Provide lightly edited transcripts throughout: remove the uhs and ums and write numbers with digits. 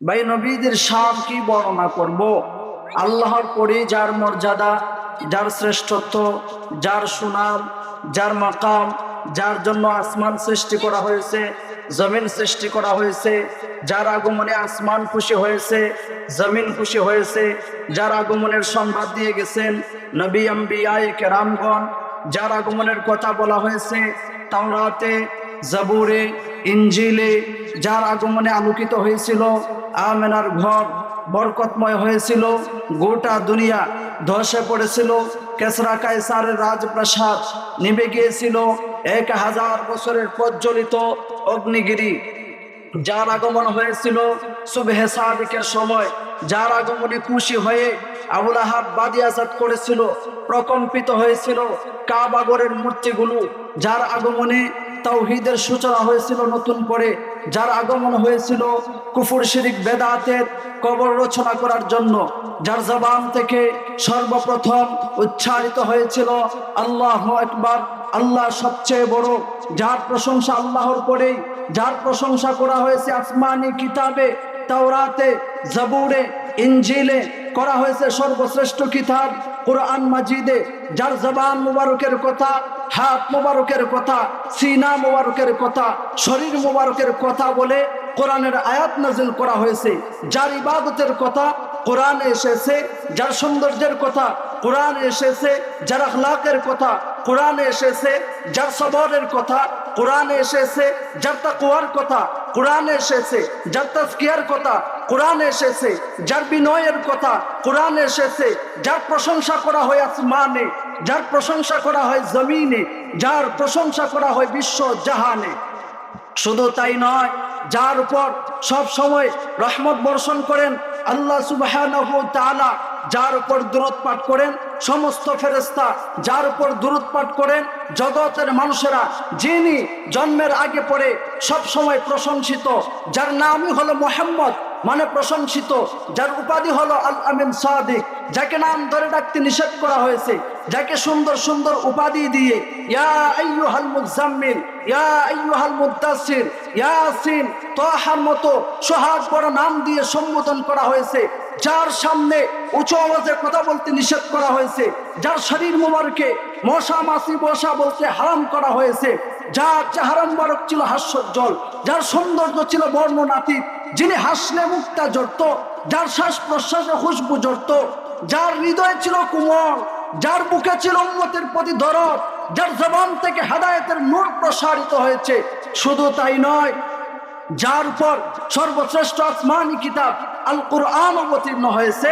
ভাই নবীদের শান কি বর্ণনা করব। আল্লাহর পরে যার মর্যাদা, যার শ্রেষ্ঠত্ব, যার সুনাম, যার মাকাম, যার জন্য আসমান সৃষ্টি করা হয়েছে, জমিন সৃষ্টি করা হয়েছে, যার আগমনে আসমান খুশি হয়েছে, জমিন খুশি হয়েছে, যার আগমনের সংবাদ দিয়ে গেছেন নবী আম্বিয়ায়ে কেরামগণ, যার আগমনের কথা বলা হয়েছে তাওরাতে, জাবুরে, ইঞ্জিলে, যার আগমনে আলোকিত হয়েছিল আমেনার ঘর, বরকতময় হয়েছিল, গোটা দুনিয়া ধসে পড়েছিল, কেসরা কায়সারের রাজপ্রাসাদ নিভে গিয়েছিল, 1000 বছরের প্রজ্বলিত অগ্নিগিরি, যার আগমন হয়েছিল সুবহে সাদিকের সময়, যার আগমনে খুশি হয়ে আবুল আহাব বাদিয়াজাত করেছিল, প্রকম্পিত হয়েছিল কাবাগরের মূর্তিগুলো, যার আগমনে তাওহীদের সূচনা হয়েছিল নতুন করে, যার আগমন হয়েছিল কুফর শিরিক বেদাতের কবর রচনা করার জন্য, যার জবান থেকে সর্বপ্রথম উচ্চারিত হয়েছিল আল্লাহু আকবার, আল্লাহ সবচেয়ে বড়, যার প্রশংসা আল্লাহর পরেই, যার প্রশংসা করা হয়েছে আসমানি কিতাবে, তাওরাতে, জাবুরে, ইঞ্জিলে, করা হয়েছে সর্বশ্রেষ্ঠ কিতাব কুরআন মাজিদে, যার জবান মুবারকের কথা, হাত মুবারকের কথা, সিনা মুবারকের কথা, শরীর মুবারকের কথা বলে কোরআনের আয়াত নাজিল করা হয়েছে, যার ইবাদতের কথা কোরআনে এসেছে, যার সৌন্দর্যের কথা কোরআনে এসেছে, যার আখলাকের কথা কোরআনে এসেছে, যার সবরের কথা কোরআনে এসেছে, যার তাকওয়ার কথা কোরআনে এসেছে, যার তাজকিয়ার কথা কোরআনে এসেছে, যার বিনয়ের কথা কোরআনে এসেছে, যার প্রশংসা করা হয় আসমানে, যার প্রশংসা করা হয় জমিনে, যার প্রশংসা করা হয় বিশ্ব জাহানে। শুধু তাই নয়, যার উপর সব সময় রহমত বর্ষণ করেন আল্লাহ সুবহানাহু ওয়া তাআলা, যার উপর দুরূদ পাঠ করেন সমস্ত ফেরেশতা, যার উপর দুরূদ পাঠ করেন জগতের মানুষেরা, যিনি জন্মের আগে পরে সব সময় প্রশংসিত, যার নামই হলো মুহাম্মদ মানে প্রশংসিত, যার উপাধি হলো আল আমিন সাদিক, যাকে নাম ধরে ডাকতে নিষেধ করা হয়েছে, যাকে সুন্দর সুন্দর উপাধি দিয়ে ইয়া আইয়ুহাল মুজাম্মিল, ইয়া আইয়ুহাল মুদ্দাসসির, ইয়াসিন, তাহার মতো সোহাগ বড় নাম দিয়ে সম্বোধন করা হয়েছে, যার সামনে উঁচু আওয়াজে কথা বলতে নিষেধ করা হয়েছে, যার শরীর মোবারকে মশা মাছি বসা বলতে হারাম করা হয়েছে, যার চেহারা মোবারক ছিল হাস্যোজ্জ্বল, যার সৌন্দর্য ছিল বর্ণনাতীত, যিনি হাসলে মুক্তা জড়ত, যার শ্বাস প্রশ্বাসে খুশবু জড়ত, যার হৃদয় ছিল কোমল, যার বুকে ছিল উম্মতের প্রতি দরদ, যার জবান থেকে হেদায়েতের নূর প্রসারিত হয়েছে। শুধু তাই নয়, যার উপর সর্বশ্রেষ্ঠ আসমানি কিতাব আল কুরআন অবতীর্ণ হয়েছে,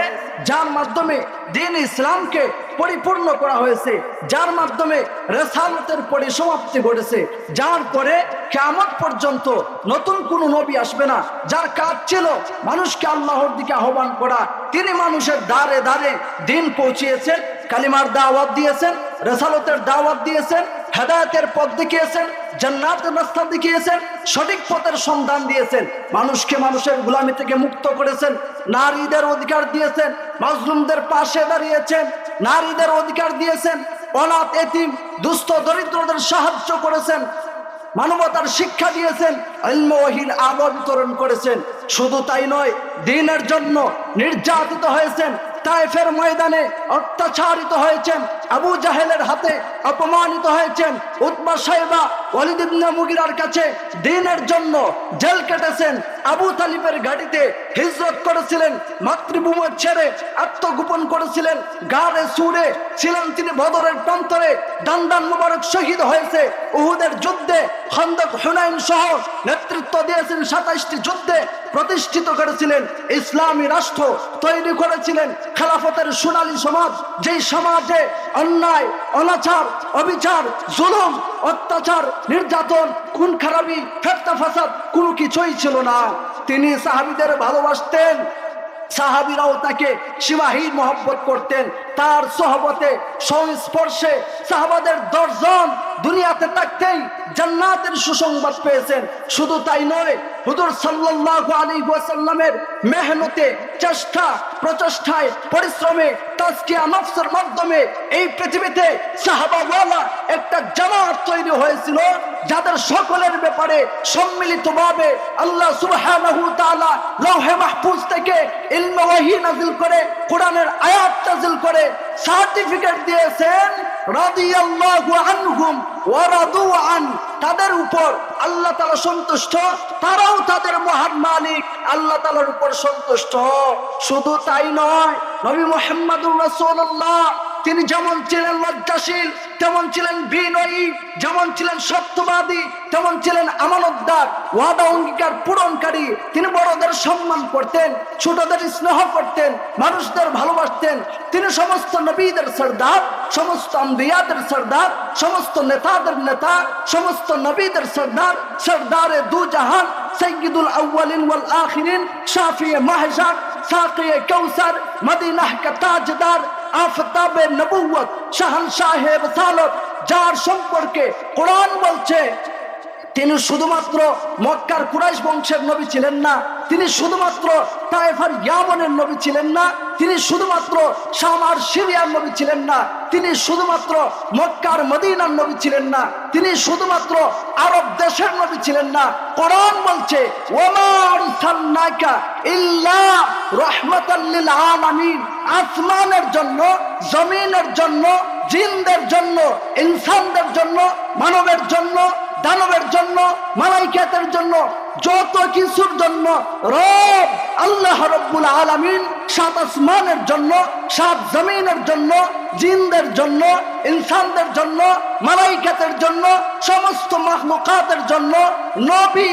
যার মাধ্যমে দ্বীন ইসলামকে পরিপূর্ণ করা হয়েছে, যার মাধ্যমে রিসালাতের পরিসমাপ্তি ঘটেছে, যার পরে কিয়ামত পর্যন্ত নতুন কোনো নবী আসবে না, যার কাজ ছিল মানুষকে আল্লাহর দিকে আহ্বান করা, তিনি মানুষের দ্বারে দ্বারে দ্বীন পৌঁছিয়েছেন, কালিমার দাওয়াত দিয়েছেন, রিসালাতের দাওয়াত দিয়েছেন, হেদায়েতের পথ দেখিয়েছেন, জান্নাতের রাস্তা দেখিয়েছেন, সঠিক পথের সন্ধান দিয়েছেন, মানুষকে মানুষের গোলামি থেকে মুক্ত করেছেন, নারীদের অধিকার দিয়েছেন, মাজলুমদের পাশে দাঁড়িয়েছেন, নারীদের অধিকার দিয়েছেন, অনাথ এতিম দুস্থ দরিদ্রদের সাহায্য করেছেন, মানবতার শিক্ষা দিয়েছেন, ইলম ওয়াহির আলো বিতরণ করেছেন। শুধু তাই নয়, দ্বীনের জন্য নির্যাতিত হয়েছেন, তায়েফের ময়দানে অত্যাচারিত হয়েছেন, আবু জাহেলের হাতে অপমানিত হয়েছেন, উতবা সাইবা ওয়ালিদ ইবনে মুগিরার কাছে দ্বীনের জন্য জেল কেটেছেন, আবু তালিবের গাড়িতে হিজরত করেছিলেন, মাতৃভূমি ছেড়ে আত্মগোপন করেছিলেন, গারে সুরে ছিলেন তিনি বদরের প্রান্তরে, দান্দান মুবারক শহীদ হয়েছে উহুদের যুদ্ধে, খন্দক হুনাইন সহ নেতৃত্ব দিয়েছেন 27টি যুদ্ধে, প্রতিষ্ঠিত করেছিলেন ইসলামী রাষ্ট্র, তৈরি করেছিলেন খেলাফতের সোনালী সমাজ, যেই সমাজে অন্যায়, অনাচার, অবিচার, জুলুম, অত্যাচার, নির্যাতন, খুন খারাপি, ফেতনা ফাসাদ কোনো কিছুই ছিল না। তিনি সাহাবীদের ভালোবাসতেন, সাহাবীরাও তাকে সীমাহীন মহব্বত করতেন, তার সোহবতে সংস্পর্শে সাহাবাদের 10 জন দুনিয়াতে থাকতেই জান্নাতের সুসংবাদ পেয়েছেন। শুধু তাই নয়, হুজুর সাল্লাল্লাহু আলাইহি ওয়াসাল্লামের মেহনতে, চেষ্টা, প্রচেষ্টায়, পরিশ্রমে তাজকিয়া নফসের মাধ্যমে এই পৃথিবীতে সাহাবাওয়ালা একটা জামাত তৈরি হয়েছিল, যাদের সকলের ব্যাপারে সম্মিলিতভাবে আল্লাহ সুবহানাহু ওয়া তাআলা লৌহে মাহফুজ থেকে ইলমে ওয়াহী নাযিল করে, কোরআনের আয়াত নাযিল করে সার্টিফিকেট দিয়েছেন রাদিয়াল্লাহু আনহুম ওয়া রাদু আন। তাদের উপর আল্লাহ তাআলা সন্তুষ্ট, তারাও তাদের মহান মালিক আল্লাহ তাআলার উপর সন্তুষ্ট। শুধু তাই নয়, নবী মুহাম্মদুর রাসূলুল্লাহ তিনি যেমন ছিলেন লজ্জাশীল, তেমন ছিলেন বিনয়ী, যেমন ছিলেন সত্যবাদী, তেমন ছিলেন আমানতদার, ওয়াদা অঙ্গীকার পূরণকারী। তিনি বড়দের সম্মান করতেন, ছোটদের স্নেহ করতেন, মানুষদের ভালোবাসতেন। তিনি সমস্ত নবীদের সরদার, সমস্ত আম্বিয়াদের সরদার, সমস্ত নেতাদের নেতা, সমস্ত নবীদের সরদার, সরদারে দু জাহান, সৈয়দুল আউয়ালিন ওয়াল আখিরিন, শাফিয়ে মাহশার, সাকিয়ে কাউসার, মদিনাহ কা তাজদার, আফতাবে নবুয়ত, শাহনশাহে রিসালত, যার সম্পর্কে কোরআন বলছে তিনি শুধুমাত্র মক্কার কুরাইশ বংশের নবী ছিলেন না, তিনি শুধুমাত্র তায়েফার ইয়ামনের নবী ছিলেন না, তিনি শুধুমাত্র শাম আর সিরিয়ার নবী ছিলেন না, তিনি শুধুমাত্র মক্কার মদিনার নবী ছিলেন না, তিনি শুধুমাত্র আরব দেশের নবী ছিলেন না। কোরআন বলছে ওয়ামা আরসালনাকা ইল্লা রাহমাতাল লিল আলামিন, আসমানের জন্য, জমিনের জন্য, জিনদের জন্য, ইনসানদের জন্য, মানবের জন্য, দানবের জন্য, মালাইকাতের জন্য, যত কিছুর জন্য রব আল্লাহ রব্বুল আলামিন সাত আসমানের জন্য, সাত জমিনের জন্য, জিনদের জন্য, ইনসানদের জন্য, মালাইকাতের জন্য, সমস্ত মাখলুকাতের জন্য নবী,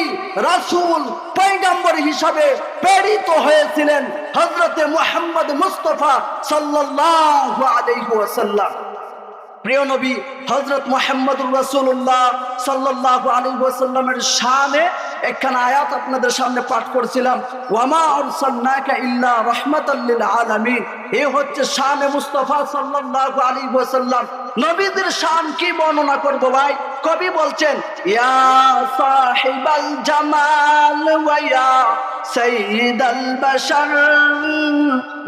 রাসূল, পয়গম্বর হিসাবে প্রেরিত হয়েছিলেন হযরতে মুহাম্মদ মুস্তাফা সাল্লাল্লাহু আলাইহি ওয়াসাল্লাম। প্রিয় নবী হযরত মুহাম্মদুর রাসূলুল্লাহ সাল্লাল্লাহু আলাইহি ওয়াসাল্লামের শানে একখানা আয়াত আপনাদের সামনে পাঠ করেছিলাম, ওয়ামা আরসালনাকা ইল্লা রাহমাতাল লিল আলামিন। এই হচ্ছে শানে মুস্তাফা সাল্লাল্লাহু আলাইহি ওয়াসাল্লাম। নবীদের শান কি বর্ণনা করব ভাই? কবি বলছেন ইয়া সাহিবাল জামাল ওয়া ইয়া সাইয়্যিদাল বাশার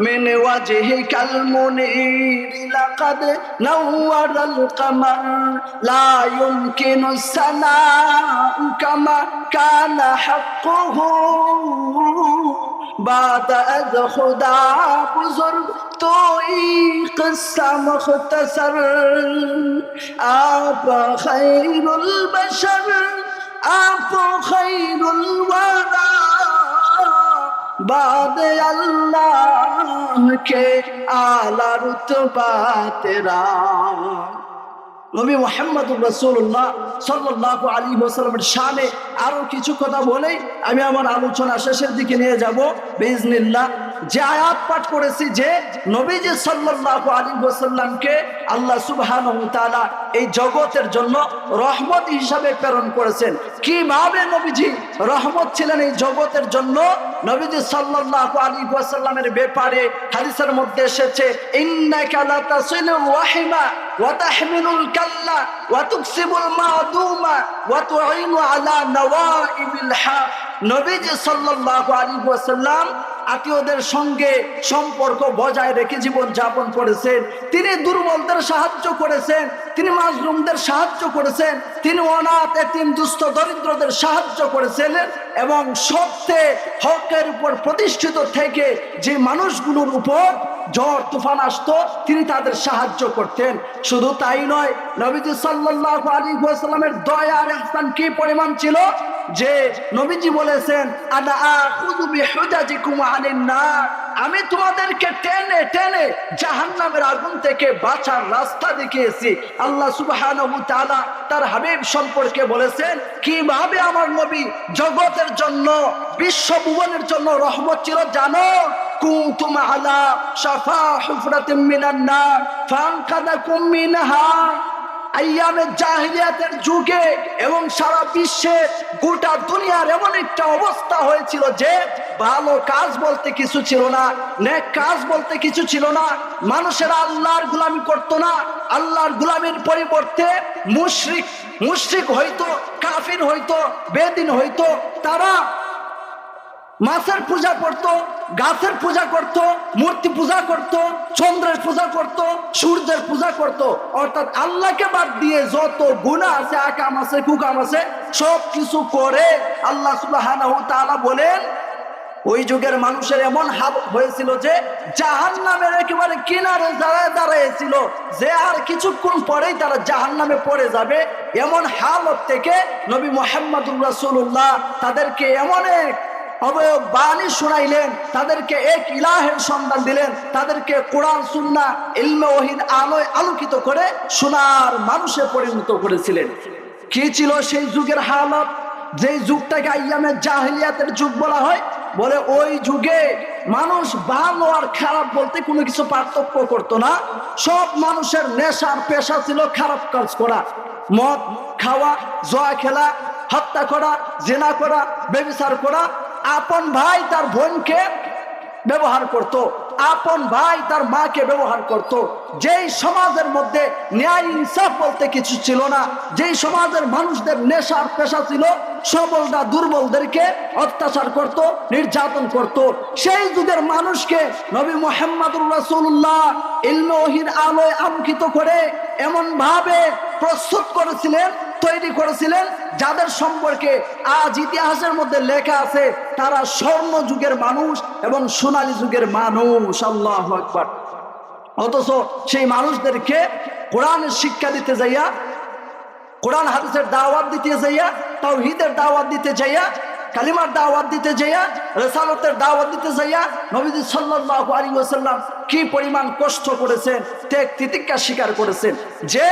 মিন ওয়াজহিকাল মুনীর লাকাদ নাওয়ারাল কামার লা ইউমকিনু সানাউ কামা কানা হাক্কুহু বাদ আজ খুদা বুজুর্গ তো কিসসা মুখতাসার আপ খায়রুল বাশার আপ খায়রুল ওয়ারা बाद अल्लाह के आला रुतबा तेरा। নবী মুহাম্মদুর রাসূলুল্লাহ সাল্লাল্লাহু আলাইহি ওয়াসাল্লামের শানে আরো কিছু কথা বলেই আমি আমার আলোচনা শেষের দিকে নিয়ে যাব বিইজনিল্লাহ। যে আয়াত পাঠ করেছি যে নবীজি সাল্লাল্লাহু আলাইহি ওয়াসাল্লামকে আল্লাহ সুবহানাহু ওয়া তাআলা এই জগতের জন্য রহমত হিসাবে প্রেরণ করেছেন। কিভাবে নবীজি রহমত ছিলেন এই জগতের জন্য? নবীজি সাল্লাল্লাহু আলাইহি ওয়াসাল্লামের ব্যাপারে হাদিসের মধ্যে এসেছে ইন্নাকা লাতাসিলুর রাহিমা ওয়া তাহমিলুল কাল্লা ওয়া তুকসিবুল মাদুমা ওয়া তুঈনু আলা নওয়াইবিল হক। নবীজি সাল্লাল্লাহু আলাইহি ওয়াসাল্লাম আত্মীয়দের সঙ্গে সম্পর্ক বজায় রেখে জীবন যাপন করেছেন। তিনি দুর্বলদের সাহায্য করেছেন, তিনি মাজলুমদের সাহায্য করেছেন, তিনি অনাথ এতিম দুস্থ দরিদ্রদের সাহায্য করেছেন এবং সত্যে হকের উপর প্রতিষ্ঠিত থেকে যে মানুষগুলোর উপর ঝড় তুফান আসতো তিনি তাদের সাহায্য করতেন। শুধু তাই নয়, নবীজি সাল্লাল্লাহু আলাইহি ওয়াসাল্লামের দয়া আর ইহসান কি পরিমাণ ছিল যে নবীজি বলেছেন আনা আখুযু বিহুজাজিকুম আনিন নার, আমি তোমাদেরকে টেনে টেনে জাহান্নামের আগুন থেকে বাঁচার রাস্তা দেখিয়েছি। আল্লাহ সুবহানাহু ওয়া তাআলা তার হাবিব সম্পর্কে বলেছেন কিভাবে আমার নবী জগতের জন্য, বিশ্বভুবনের জন্য রহমত ছিল জানো? কুনতুম আলা শাফা হুফরাতিন মিনান নার ফানকাদাকুম মিনহা। আইয়ামে জাহিলিয়াতের যুগে এবং সারা বিশ্বে গোটা দুনিয়ার এমন একটা অবস্থা হয়েছিল যে ভালো কাজ বলতে কিছু ছিল না, নেক কাজ বলতে কিছু ছিল না। মানুষেরা আল্লাহর গোলামি করতো না, আল্লাহর গোলামির পরিবর্তে মুশরিক হইতো, কাফির হইতো, বেদিন হইতো। তারা মাছের পূজা করত, গাছের পূজা করত, মূর্তি পূজা করত, চন্দ্রের পূজা করত, সূর্যের পূজা করত। অর্থাৎ আল্লাহকে বাদ দিয়ে যত গুনাহ আছে, আকাম আছে, কুকাম আছে, সব কিছু করে আল্লাহ সুবহানাহু ওয়া তাআলা বলেন ওই যুগের মানুষের এমন হালত হয়েছিল যে জাহান্নামের একেবারে কিনারে দাঁড়িয়েছিল, যে আর কিছুক্ষণ পরেই তারা জাহান্নামে পড়ে যাবে। এমন হালত থেকে নবী মুহাম্মদুর রাসূলুল্লাহ তাদেরকে এমন এক অবয়ব বাণী শোনাইলেন, তাদেরকে এক ইলাহের সন্ধান দিলেন, তাদেরকে কোরআন সুন্নাহ ইলমে ওহীর আলোয় আলোকিত করে সোনার মানুষে পরিণত করেছিলেন। কি ছিল সেই যুগের হালত? যেই যুগটাকে আইয়ামে জাহিলিয়াতের যুগ বলা হয়। বলে ওই যুগে মানুষ ভালো আর খারাপ বলতে কোনো কিছু পার্থক্য করতো না। সব মানুষের নেশার পেশা ছিল খারাপ কাজ করা, মদ খাওয়া, জুয়া খেলা, হত্যা করা, জিনা করা, ব্যভিচার করা। আপন ভাই তার বোনকে ব্যবহার করত, আপন ভাই তার মাকে ব্যবহার করত। যেই সমাজের মধ্যে ন্যায় ইনসাফ বলতে কিছু ছিল না, যেই সমাজের মানুষদের নেশার পেশা ছিল সবলরা দুর্বলদেরকে অত্যাচার করত, নির্যাতন করত, সেই যুগের মানুষকে নবী মুহাম্মদুর রাসূলুল্লাহ ইলমে ওহীর আলোয় আলোকিত করে এমন ভাবে প্রস্তুত করেছিলেন, তৈরি করেছিলেন, যাদের সম্পর্কে আজ ইতিহাসের মধ্যে লেখা আছে তারা স্বর্ণ যুগের মানুষ এবং সোনালী যুগের মানুষ। আল্লাহু আকবার। অথচ সেই মানুষদেরকে কোরআনের শিক্ষা দিতে যাইয়া, কোরআন হাদিসের দাওয়াত দিতে যাইয়া, তাওহীদের দাওয়াত দিতে যাইয়া, কালিমার দাওয়াত দিতে যাইয়া, রিসালাতের দাওয়াত দিতে যাইয়া নবীজি সাল্লাল্লাহু আলাইহি ওয়াসাল্লাম কি পরিমাণ কষ্ট করেছেন, ত্যাগ তিতিক্ষা স্বীকার করেছেন। যে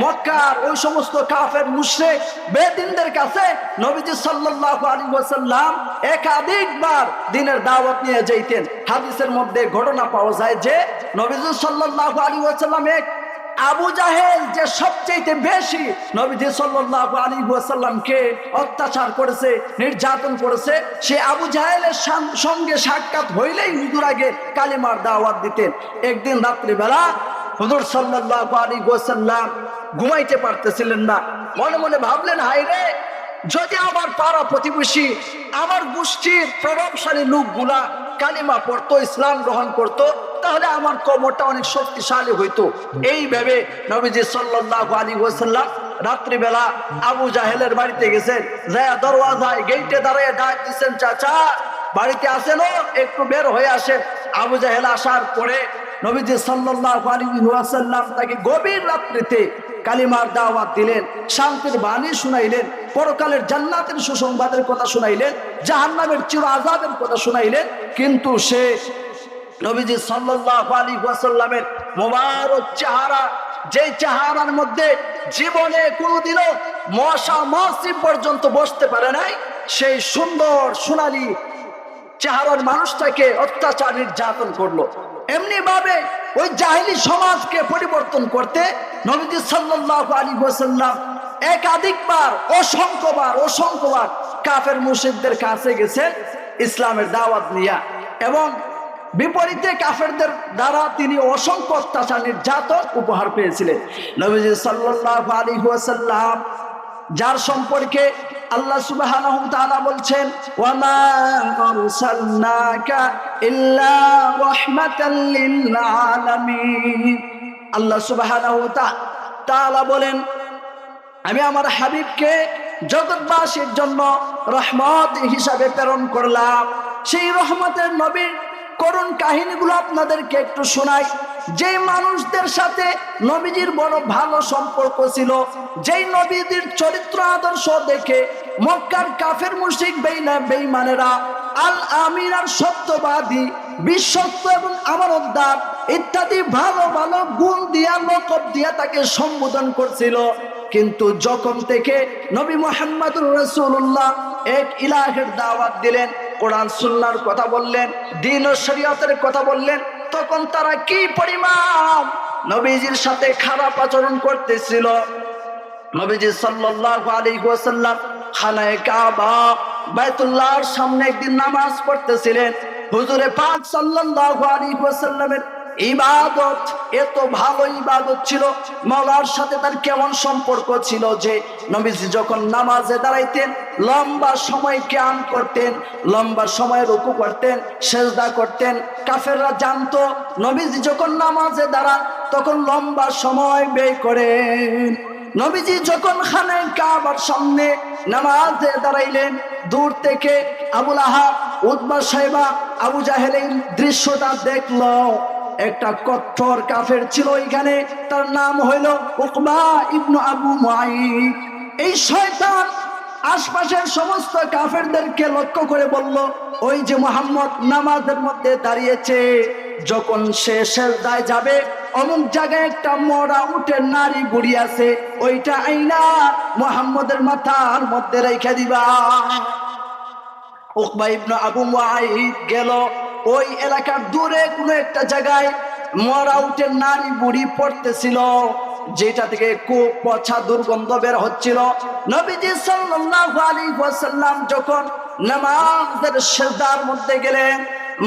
মক্কার ওই সমস্ত কাফের মুশরিক বেদিনদের কাছে নবীজি সাল্লাল্লাহু আলাইহি ওয়াসাল্লাম একাধিকবার দ্বীনের দাওয়াত নিয়ে যাইতেন। হাদিসের মধ্যে ঘটনা পাওয়া যায় যে নবীজি সাল্লাল্লাহু আলাইহি ওয়াসাল্লাম এক আবু জাহেল যে সবচেয়ে বেশি নবীজি সাল্লাল্লাহু আলাইহি ওয়াসাল্লামকে অত্যাচার করেছে, নির্যাতন করেছে, সে আবু জাহেলের সঙ্গে সাক্ষাৎ হইলেই হুজুর আগে কালিমার দাওয়াত দিতেন। একদিন রাত্রিবেলা হুজুর সাল্লাল্লাহু আলাইহি ওয়াসাল্লাম ঘুমাইতে পারতেছিলেন না। মনে মনে ভাবলেন, হায় রে, যদি আমার পাড়া প্রতিবেশী, আমার গোষ্ঠীর প্রভাবশালী লোকগুলা কালিমা পড়তো, ইসলাম গ্রহণ করত, তাহলে আমার কবরটা অনেক শক্তিশালী হইতো। এই ভেবে নবীজি সাল্লাল্লাহু আলাইহি ওয়াসাল্লাম রাত্রিবেলা আবু জাহেলের বাড়িতে গেছেন। যায় দরওয়াজায় গেটে দাঁড়িয়ে ডাক দিচ্ছেন, চাচা বাড়িতে আসেন, একটু বের হয়ে আসেন। আবু জাহেল আসার পরে নবীজি সাল্লাল্লাহু আলাইহি ওয়াসাল্লাম তাকে গভীর রাত্রিতে কালিমার দাওয়াত দিলেন, শান্তির বাণী শুনাইলেন, পরকালের জান্নাতের সুসংবাদের কথা শুনাইলেন, জাহান্নামের চির আযাবের কথা শুনাইলেন। কিন্তু সে নবীজি সাল্লাল্লাহু আলাইহি ওয়াসাল্লামের মোবারক চেহারা, যে চেহারার মধ্যে জীবনে কোনোদিনও মশা মাছি পর্যন্ত বসতে পারে নাই, সেই সুন্দর সোনালী চেহারার মানুষটাকে অত্যাচার নির্যাতন করলো। এমনি ভাবে ওই জাহিলি সমাজকে পরিবর্তন করতে নবীজি সাল্লাল্লাহু আলাইহি ওয়াসাল্লাম একাধিকবার অসংখ্যবার কাফের মুশরিকদের কাছে গেছেন ইসলামের দাওয়াত নিয়ে, এবং বিপরীতে কাফেরদের দ্বারা তিনি অসংখ্য অত্যাচার নির্যাতন উপহার পেয়েছিলেন। নবীজি সাল্লাল্লাহু আলাইহি ওয়াসাল্লাম যার সম্পর্কে আল্লাহ সুবহানাহু ওয়া তাআলা বলছেন, ওয়া মা আরসালনাকা ইল্লা রাহমাতাল লিল আলামিন। আল্লাহ সুবহানাহু ওয়া তাআলা বলেন, আমি আমার হাবিবকে জগৎবাসীর জন্য রহমত হিসাবে প্রেরণ করলাম। সেই রহমতের নবীর করুণ কাহিনীগুলো আপনাদেরকে একটু শোনাই। যেই মানুষদের সাথে নবীজির বড় ভালো সম্পর্ক ছিল, যেই নবীজির চরিত্র আদর্শ দেখে মক্কার কাফের মুশরিক বেঈমানেরা আল আমিন আর সত্যবাদী, বিশ্বস্ত এবং আমানতদার ইত্যাদি ভালো ভালো গুণ দিয়া, লকব দিয়া তাকে সম্বোধন করছিল। কিন্তু যখন থেকে নবী মুহাম্মদুর রাসূলুল্লাহ এক ইলাহের দাওয়াত দিলেন, কোরআন সুন্নাহর কথা বললেন, দ্বীন ও শরীয়তের কথা বললেন, তখন তারা কি পরিমাণ নবীজির সাথে খারাপ আচরণ করতেছিল। নবীজি সাল্লাল্লাহু আলাইহি ওয়াসাল্লাম খানায়ে কাবা বাইতুল্লাহর সামনে একদিন নামাজ পড়তেছিলেন। হুজুরে পাক সাল্লাল্লাহু আলাইহি ওয়াসাল্লামের ইবাদত, এত ভালো ইবাদত ছিল। মাওলার সাথে তার কেমন সম্পর্ক ছিল যে নবীজি যখন নামাজে দাঁড়াইতেন লম্বা সময় কিয়াম করতেন, লম্বা সময় রুকু করতেন, সেজদা করতেন। কাফেররা জানতো নবীজি যখন নামাজে দাঁড়ান তখন লম্বা সময় ব্যয় করেন। নবীজি যখন খানায় কাবার সামনে নামাজে দাঁড়াইলেন, দূর থেকে আবুল আহাব, উতবা, সাইবা, আবু জাহেল এই দৃশ্যটা দেখলো। একটা কঠোর কাফের ছিল এখানে, তার নাম হইল উকবা ইবনু আবু মুআইদ। এই শয়তান আশপাশের সমস্ত কাফেরদেরকে লক্ষ্য করে বলল, ওই যে মুহাম্মদ নামাজের মধ্যে দাঁড়িয়েছে, যখন সে সেজদায় যাবে অমুক জায়গায় একটা মরা উটের নারী বুড়ি আছে, ওইটা আইনা মুহাম্মদের মাথার মধ্যে রেখে দিবা। উকবা ইবনে আবু মুআইদ গেল ওই এলাকার দূরে কোনো একটা জায়গায় মরা উটের নারী বুড়ি পড়তেছিল, যেটা থেকে খুব পচা দুর্গন্ধ বের হচ্ছিল। নবীজি সাল্লাল্লাহু আলাইহি ওয়াসাল্লাম যখন নামাজের সিজদার মধ্যে গেলেন,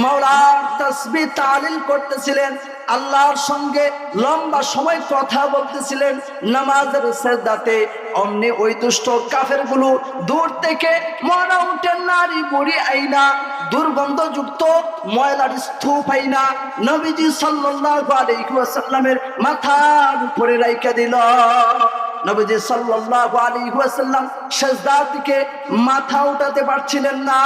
মাওলার তাসবিহ তাহলিল করতেছিলেন, আল্লাহর সঙ্গে লম্বা সময় কথা বলতেছিলেন নামাজের সিজদাতে, অমনি ওই দুষ্ট কাফেরগুলো দূর থেকে মরা উটের নারী বুড়ি আইনা দুর্গন্ধযুক্ত ময়লার স্তূপ আইনা নবীজি সাল্লাল্লাহু আলাইহি ওয়াসাল্লামের মাথার উপরে রাইখা দিল। নবীজি সাল্লাল্লাহু আলাইহি ওয়াসাল্লাম সিজদা থেকে মাথা উঠাতে পারছিলেন না,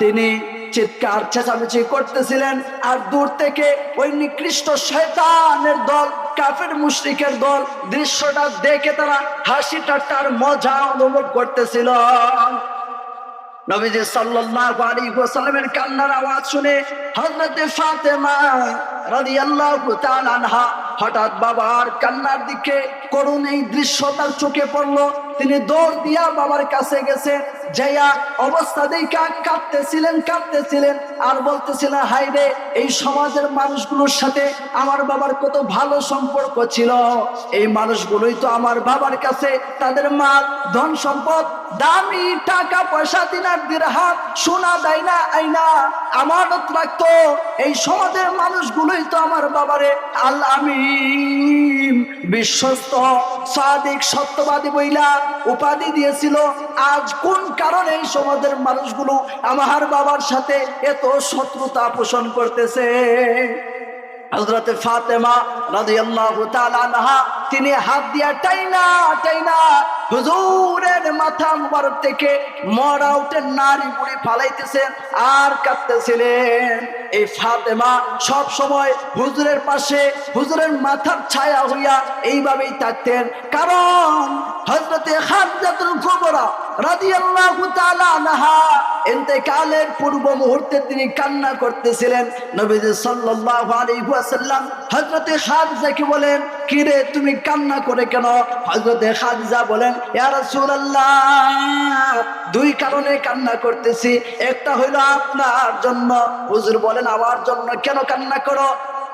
তিনি চিৎকার চেঁচামেচি করতেছিলেন। আর দূর থেকে ওই নিকৃষ্ট শয়তানের দল, কাফের মুশরিকের দল দৃশ্যটা দেখে তারা হাসি ঠাট্টার মজা অনুভব করতেছিল। নবীজি সাল্লাল্লাহু আলাইহি ওয়াসাল্লামের কান্নার আওয়াজ শুনে হযরত ফাতেমা রাদিয়াল্লাহু তাআলা আনহা হঠাৎ বাবার কান্নার দিকে করুণ এই দৃশ্য তার চোখে পড়লো। তিনি দৌড় দিয়া বাবার কাছে গেছে, যাইয়া অবস্থা দেখা কাঁদতেছিলেন আর বলতেছিলেন, হায় রে, এই সমাজের মানুষগুলোর সাথে আমার বাবার কত ভালো সম্পর্ক ছিল, এই মানুষগুলোই তো আমার বাবার কাছে তাদের মাল, ধন সম্পদ, দামি টাকা পয়সা, দিনার দিরহাম, সোনা দাইনা আইনা আমানত রাখতো, এই সমাজের মানুষগুলোই তো আমার বাবারে আল আমিন, বিশ্বস্ত, সাদিক, সত্যবাদী বইলা উপাধি দিয়েছিল। আজ কোন কারণে এই সমাজের মানুষগুলো আমার বাবার সাথে এত শত্রুতা পোষণ করতেছে? হযরত ফাতেমা রাদিয়াল্লাহু তাআলা আনহা তিনি হাত দিয়া টাইনা হুজুরের মাথা মুবারক থেকে মরা উটের নারী বুড়ি ফালাইতেছেন আর কাঁদতেছিলেন। এই ফাতেমা সব সময় হুজুরের পাশে, হুজুরের মাথার ছায়া হইয়া এইভাবেই থাকতেন, কারণ হযরত খাদিজাতুল কুবরা রাদিয়াল্লাহু তাআলা আনহা ইন্তেকালের পূর্ব মুহূর্তে তিনি কান্না করতেছিলেন। নবীজি সাল্লাল্লাহু আলাইহি ওয়াসাল্লাম হযরত খাদিজাকে বলেন, কি রে, তুমি কান্না করে কেন? হযরত খাদিজা বলেন, ইয়া রাসূলুল্লাহ, দুই কারণে কান্না করতেছি, একটা হইল আপনার জন্য। হুজুর বলেন, আমার জন্য কেন কান্না করো?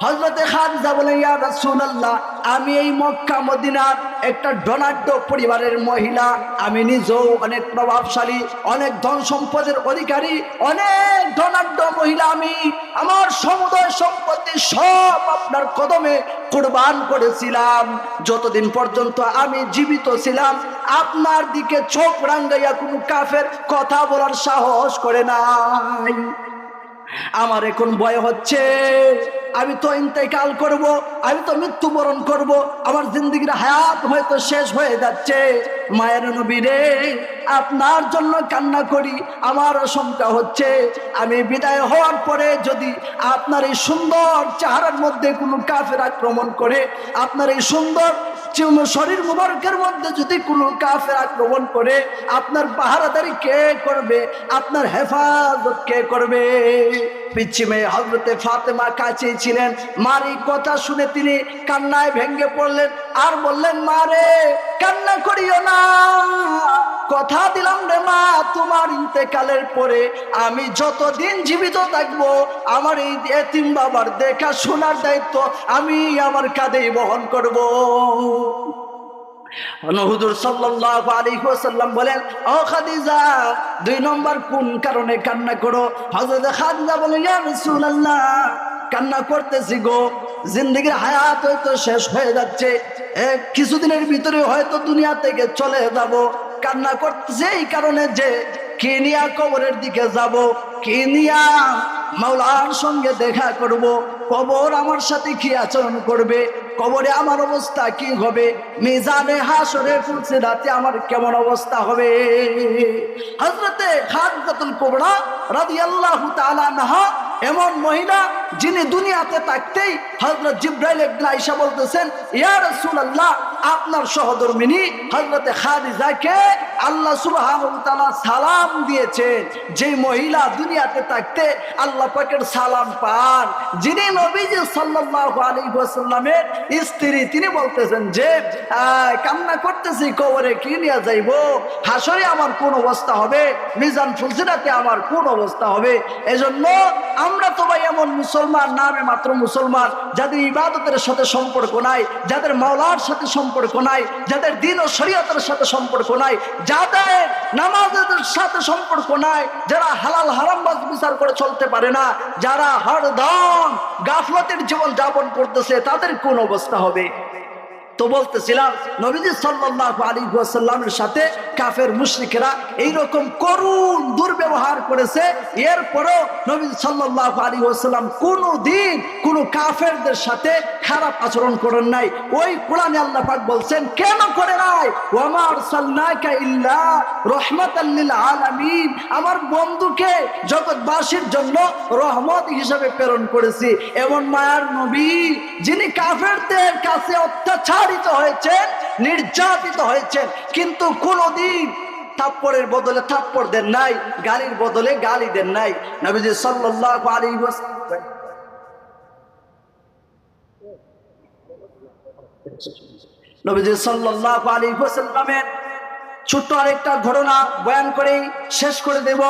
হযরতে খাদিজা বলেন, ইয়া রাসূলুল্লাহ, আমি এই মক্কা মদিনার একটা ধনাঢ্য পরিবারের মহিলা, আমি নিজেও অনেক প্রভাবশালী, অনেক ধন সম্পদের অধিকারী, অনেক ধনাঢ্য মহিলা, আমি আমার সমুদয় সম্পত্তি সব আপনার কদমে কুরবান করেছিলাম। যতদিন পর্যন্ত আমি জীবিত ছিলাম আপনার দিকে চোখ রাঙ্গাইয়া কোনো কাফের কথা বলার সাহস করে নাই। আমার এখন ভয় হচ্ছে, আমি তো ইন্তেকাল করব, আমি তো মৃত্যুবরণ করব, আমার জিন্দেগির হায়াত হয়তো শেষ হয়ে যাচ্ছে। মায়ের নবী রে, আপনার জন্য কান্না করি, আমার আশঙ্কা হচ্ছে আমি বিদায় হওয়ার পরে যদি আপনার এই সুন্দর চেহারার মধ্যে কোনো কাফের আক্রমণ করে, আপনার এই সুন্দর শরীর মুবারকের মধ্যে যদি কোনো কাফের আক্রমণ করে, আপনার পাহারাদারি কে করবে? আপনার হেফাজত কে করবে? পিছিয়ে হযরতে ফাতেমা কাছে ছিলেন। মার এই কথা শুনে তিনি কান্নায় ভেঙে পড়লেন আর বললেন, মা রে, কান্না করিও না, কথা দিলাম রে মা, তোমার ইন্তেকালের পরে আমি যতদিন জীবিত থাকবো আমার এই এতিম বাবার দেখাশোনার দায়িত্ব আমি আমার কাঁধেই বহন করব। হুজুর সাল্লাল্লাহু আলাইহি ওয়াসাল্লাম বলেন, ও খাদিজা, দুই নম্বর কোন কারণে কান্না করো? হযরত খাদিজা বলেন, ইয়া রাসূলুল্লাহ, কান্না করতেছি গো, জিন্দেগির হায়াত হয়তো শেষ হয়ে যাচ্ছে, কিছুদিনের ভিতরে হয়তো দুনিয়া থেকে চলে যাব। কান্না করতেছে এই কারণে যে কি নিয়া কবরের দিকে যাব, কি নিয়া মাওলার সঙ্গে দেখা করব, কবর আমার সাথে কি আচরণ করবে, কবরে আমার অবস্থা কি হবে, মিজানে হাসরে ফুলসিরাতে আমার কেমন অবস্থা হবে। হযরতে খাদিজাতুল কুবরা রাদিয়াল্লাহু তাআলা আনহা এমন মহিলা যিনি দুনিয়াতে থাকতেই হযরত জিবরাইল একদিন আয়েশা বলতেছেন, ইয়া রাসূলুল্লাহ, আপনার সহধর্মিনী হযরতে খাদিজাকে আল্লাহ সুবহানাহু ওয়া তাআলা সালাম দিয়েছেন। যে মহিলা দুনিয়াতে থাকতে আল্লাহ পাকের সালাম পান, যিনি নবীজি সাল্লাল্লাহু আলাইহি ওয়াসাল্লামের স্ত্রী, তিনি বলতেছেন যে কান্না করতেছি কবরে কি নিয়ে যাইবো, হাসরে আমার কোন অবস্থা হবে, মিজান ফুলসিরাতে আমার কোন অবস্থা হবে। এজন্য আমরা তো ভাই এমন মুসলমান, নামে মাত্র মুসলমান, যাদের ইবাদতের সাথে সম্পর্ক নাই, যাদের মাওলার সাথে সম্পর্ক নাই, যাদের দ্বীন ও শরীয়তের সাথে সম্পর্ক নাই, যাদের নামাজের সাথে সম্পর্ক নাই, যারা হালাল হারাম বাজ বিচার করে চলতে পারে না, যারা হরদম গাফলতের জীবন যাপন করতেছে, তাদের কোন অবস্থা হবে। তো বলতেছিলাম নবীজি সাল্লাল্লাহু আলাইহি ওয়াসাল্লামের সাথে কাফের মুশরিকরা এইরকম করুণ দুর্ব্যবহার করেছে, এরপরও নবীজি সাল্লাল্লাহু আলাইহি ওয়াসাল্লাম কোনদিন কোন কাফেরদের সাথে খারাপ আচরণ করেন নাই। ওই কোরআনে আল্লাহ পাক বলছেন, কেন করে নাই, ওয়া মা আরসালনাকা ইল্লা রাহমাতাল লিল আলামিন, আমার বন্ধুকে জগৎবাসীর জন্য রহমত হিসেবে প্রেরণ করেছি। এমন মায়ার নবী যিনি কাফেরদের কাছে অত্যাচার হয়েছেন, নির্যাতিত হয়েছেন, কিন্তু কোনদিন থাপ্পড়ের বদলে থাপ্পড় দেন নাই, গালির বদলে গালি দেন নাই। নবীজি সাল্লাল্লাহু আলাইহি ওয়াসাল্লাম নবীজি সাল্লাল্লাহু আলাইহি ওয়াসাল্লামের ছোট্ট আরেকটা ঘটনা বয়ান করে শেষ করে দেব।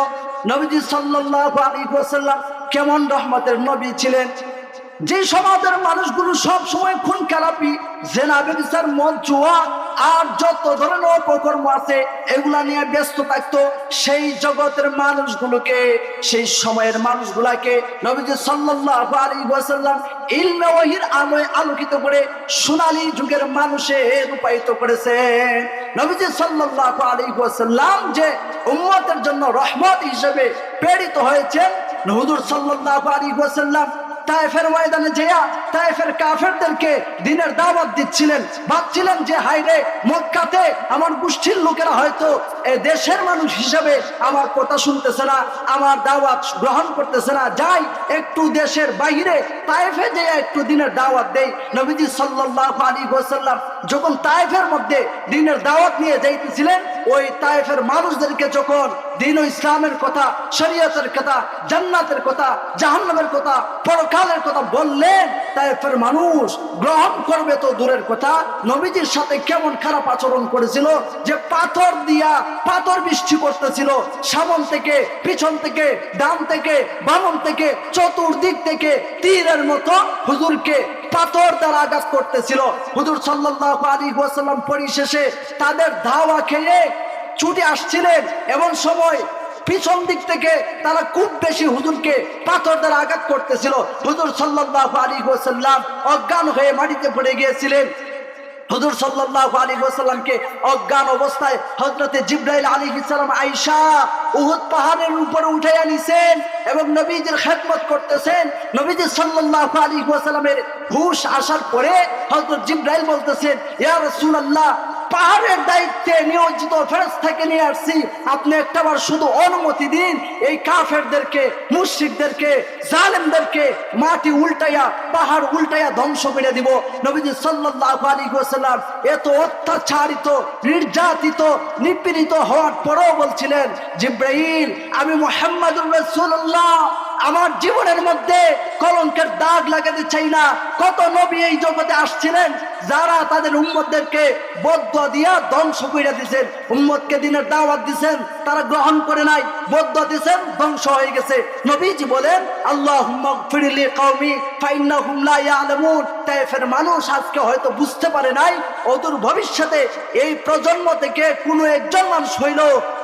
নবীজি সাল্লাল্লাহু আলাইহি ওয়াসাল্লাম কেমন রহমতের নবী ছিলেন। যে সমাজের মানুষগুলো সব সময় খুন খারাপি, জেনা ব্যভিচার, মদ জুয়া আর যত ধরনের অপকর্ম আছে এগুলা নিয়ে ব্যস্ত থাকতো, সেই জগতের মানুষগুলোকে, সেই সময়ের মানুষগুলাকে নবীজি সাল্লাল্লাহু আলাইহি ওয়াসাল্লাম ইলমে ওহীর আলোয় আলোকিত করে সোনালী যুগের মানুষে রূপায়িত করেছেন। নবীজি সাল্লাল্লাহু আলাইহি ওয়াসাল্লাম যে উম্মতের জন্য রহমত হিসেবে প্রেরিত হয়েছেন, হুজুর সাল্লাল্লাহু আলাইহি ওয়াসাল্লাম তায়েফের ময়দানে যেয়া তায়েফের কাফেরদেরকে দ্বীনের দাওয়াত দিচ্ছিলেন। ভাবছিলেন যে হায়রে, মক্কাতে আমার গোষ্ঠীর লোকেরা হয়তো এই দেশের মানুষ হিসেবে আমার কথা শুনতেছে না, আমার দাওয়াত গ্রহণ করতেছে না, যাই একটু দেশের বাইরে তায়েফে যেয়ে একটু দ্বীনের দাওয়াত দেই। নবীজি সাল্লাল্লাহু আলাইহি ওয়াসাল্লাম যখন তায়েফের মধ্যে দ্বীনের দাওয়াত নিয়ে যাইতেছিলেন, ওই তায়েফের মানুষদেরকে যখন দ্বীন ও ইসলামের কথা, শরীয়তের কথা, জান্নাতের কথা, জাহান্নামের কথা, পরকালের কথা বললেন, তায়েফের মানুষ গ্রহণ করবে তো দূরের কথা, নবীজির সাথে কেমন খারাপ আচরণ করেছিল, যে পাথর দিয়া পাথর বৃষ্টি করতেছিল, সামন থেকে, পিছন থেকে, ডান থেকে, বাম থেকে, চতুর্দিক থেকে তীরের মতো হুজুরকে পাথর দ্বারা আঘাত করতেছিল। হুজুর সাল্লাল্লাহু আলাইহি ওয়াসাল্লাম পরিশেষে তাদের ধাওয়া খেয়ে ছুটে আসছিলেন, এমন সময় পিছন দিক থেকে তারা খুব বেশি হুজুরকে পাথর দ্বারা আঘাত করতেছিল। হুজুর সাল্লাল্লাহু আলাইহি ওয়াসাল্লাম অজ্ঞান হয়ে মাটিতে পড়ে গিয়েছিলেন। হুজুর সাল্লাল্লাহু আলাইহি ওয়াসাল্লামকে অজ্ঞান অবস্থায় হযরতে জিবরাইল আলাইহিস সালাম আয়েশা উহুদ পাহাড়ের উপরে উঠাইয়া নিছেন এবং নবীজির খেদমত করতেছেন। নবীজি সাল্লাল্লাহু আলাইহি ওয়াসাল্লামের হুশ আসার পরে হযরত জিবরাইল বলতেছেন, ইয়া রাসূলুল্লাহ, পাহাড়ের দায়িত্বে নিয়োজিত ফেরেশতাকে নিয়ে আসছি, আপনি একটাবার শুধু অনুমতি দিন, এই কাফেরদেরকে, মুশরিকদেরকে, জালেমদেরকে মাটি উল্টাইয়া, পাহাড় উল্টাইয়া ধ্বংস করে দিব। নবীজি সাল্লাল্লাহু আলাইহি ওয়াসাল্লাম এত অত্যাচারিত, নির্যাতিত, নিপীড়িত হওয়ার পরেও বলছিলেন, জিবরাইল, আমি মুহাম্মাদুর রাসূলুল্লাহ, আমার জীবনের মধ্যে কলঙ্কের দাগ লাগাতে চাই না। কত নবী এই জগতে আসছিলেন, যারা তাদের উম্মতদেরকে বদদুয়া দিয়া ধ্বংস কইরা দিয়েছেন, উম্মতকে দিনের দাওয়াত দিয়েছেন, তারা গ্রহণ করে নাই, বদদুয়া দিয়েছেন, ধ্বংস হয়ে গেছে। নবীজি বলেন আল্লাহুম্মা গফিরলি কওমি ফাইন্নাহুম লা ইয়ালামুন। তায়েফের মানুষ আজকে হয়তো বুঝতে পারে নাই, অদূর ভবিষ্যতে এই প্রজন্ম থেকে কোনো একজন মানুষ হইল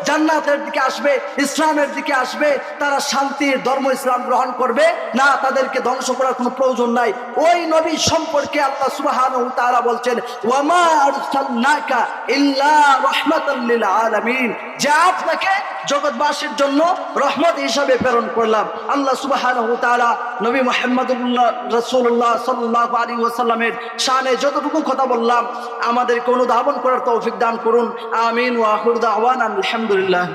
জান্নাতের দিকে আসবে, ইসলামের দিকে আসবে, তারা শান্তির ধর্ম ইসলাম গ্রহণ করবে না, তাদেরকে ধ্বংস করার কোনো প্রয়োজন নাই। ওই নবী সম্পর্কে আল্লাহ সুবহানাহু ওয়া তাআলা বলছেন ওয়ামা আরসালনাকা ইল্লা রাহমাতাল লিল আলামিন, যে আপনাকে জগৎবাসীর জন্য রহমত হিসাবে প্রেরণ করলাম। আল্লাহ সুবহানাহু ওয়া তাআলা নবী মুহাম্মদুর রাসূলুল্লাহ সাল্লাল্লাহু আলাইহি ওয়াসাল্লামের শানে যতটুকু কথা বললাম আমাদেরকে অনুধাবন করার তৌফিক দান করুন। আমিন ওয়া আখিরু দাওয়ানা আলহামদুলিল্লাহ।